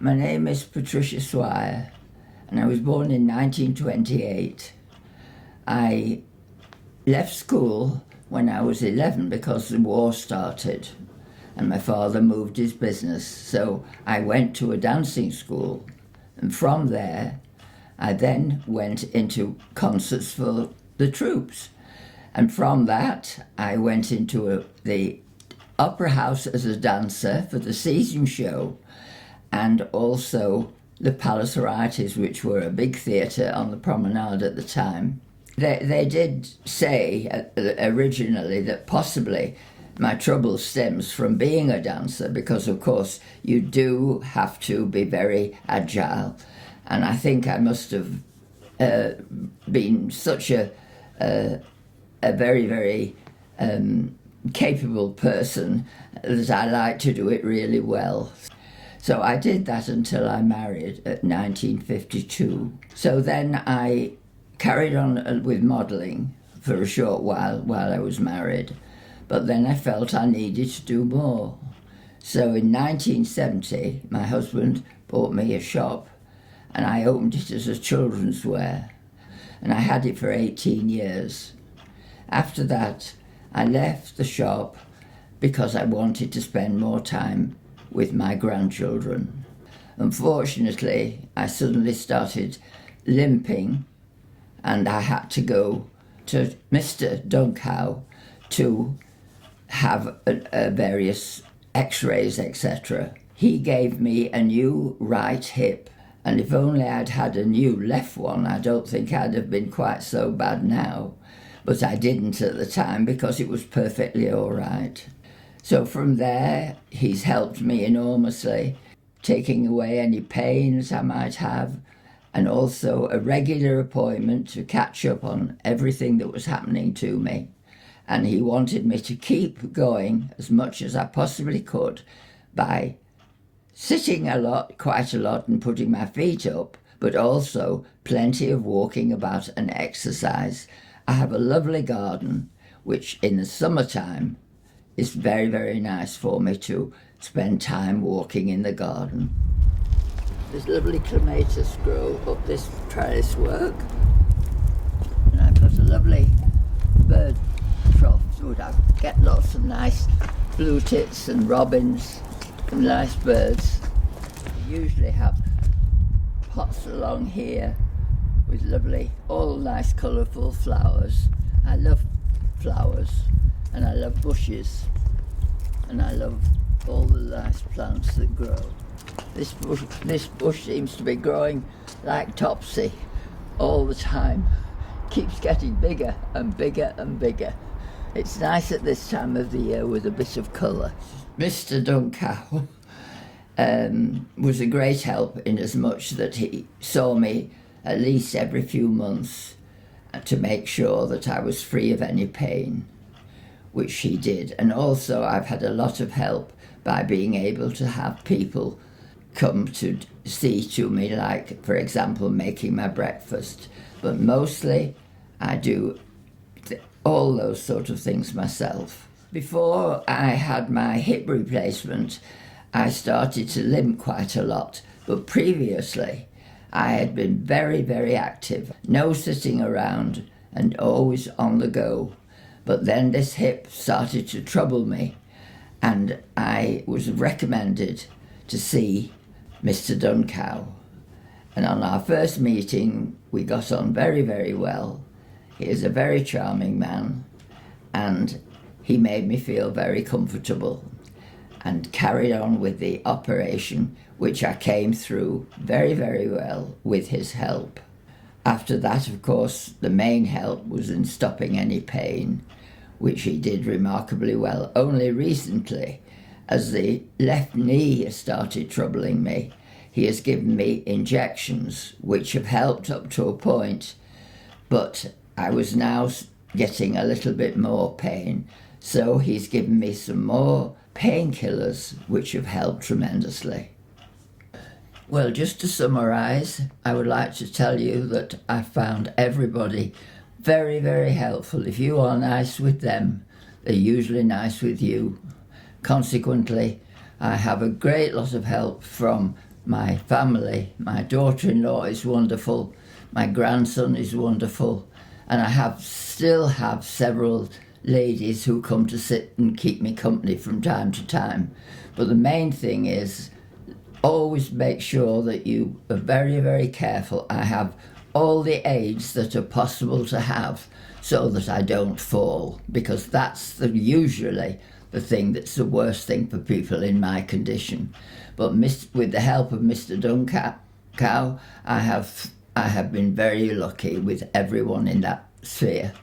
My name is Patricia Swire, and I was born in 1928. I left school when I was 11 because the war started and my father moved his business. So I went to a dancing school, and from there I then went into concerts for the troops. And from that I went into the opera house as a dancer for the season show, and also the Palace Varieties, which were a big theatre on the promenade at the time. They did say originally that possibly my trouble stems from being a dancer, because of course you do have to be very agile, and I think I must have been such a very, very capable person that I like to do it really well. So I did that until I married at 1952. So then I carried on with modelling for a short while I was married, but then I felt I needed to do more. So in 1970, my husband bought me a shop, and I opened it as a children's wear, and I had it for 18 years. After that, I left the shop because I wanted to spend more time with my grandchildren. Unfortunately, I suddenly started limping, and I had to go to Mr. Dunkhow to have various x-rays, etc. He gave me a new right hip, and if only I'd had a new left one, I don't think I'd have been quite so bad now. But I didn't at the time because it was perfectly all right. So from there, he's helped me enormously, taking away any pains I might have, and also a regular appointment to catch up on everything that was happening to me. And he wanted me to keep going as much as I possibly could by sitting quite a lot, and putting my feet up, but also plenty of walking about and exercise. I have a lovely garden, which in the summertime is very, very nice for me to spend time walking in the garden. There's lovely clematis grow up this trellis work, and I've got a lovely bird trough, so I get lots of nice blue tits and robins and nice birds. I usually have pots along here with lovely, all nice colourful flowers. I love flowers, and I love bushes, and I love all the nice plants that grow. This bush seems to be growing like topsy all the time. Keeps getting bigger and bigger and bigger. It's nice at this time of the year with a bit of colour. Mr. Dunkhow was a great help, in as much that he saw me at least every few months to make sure that I was free of any pain, which he did. And also I've had a lot of help by being able to have people come to see to me, like, for example, making my breakfast. But mostly I do all those sort of things myself. Before I had my hip replacement, I started to limp quite a lot, but previously I had been very, very active, no sitting around and always on the go. But then this hip started to trouble me, and I was recommended to see Mr. Dunkhow. And on our first meeting, we got on very, very well. He is a very charming man, and he made me feel very comfortable, and carried on with the operation, which I came through very, very well with his help. After that, of course, the main help was in stopping any pain, which he did remarkably well. Only recently, as the left knee has started troubling me, he has given me injections, which have helped up to a point, but I was now getting a little bit more pain, so he's given me some more painkillers, which have helped tremendously. Well, just to summarise, I would like to tell you that I found everybody very, very helpful. If you are nice with them, they're usually nice with you. Consequently, I have a great lot of help from my family. My daughter-in-law is wonderful. My grandson is wonderful. And I still have several ladies who come to sit and keep me company from time to time. But the main thing is always make sure that you are very, very careful. I have all the aids that are possible to have so that I don't fall, because that's usually the thing that's the worst thing for people in my condition. But with the help of Mr. Duncow, I have been very lucky with everyone in that sphere.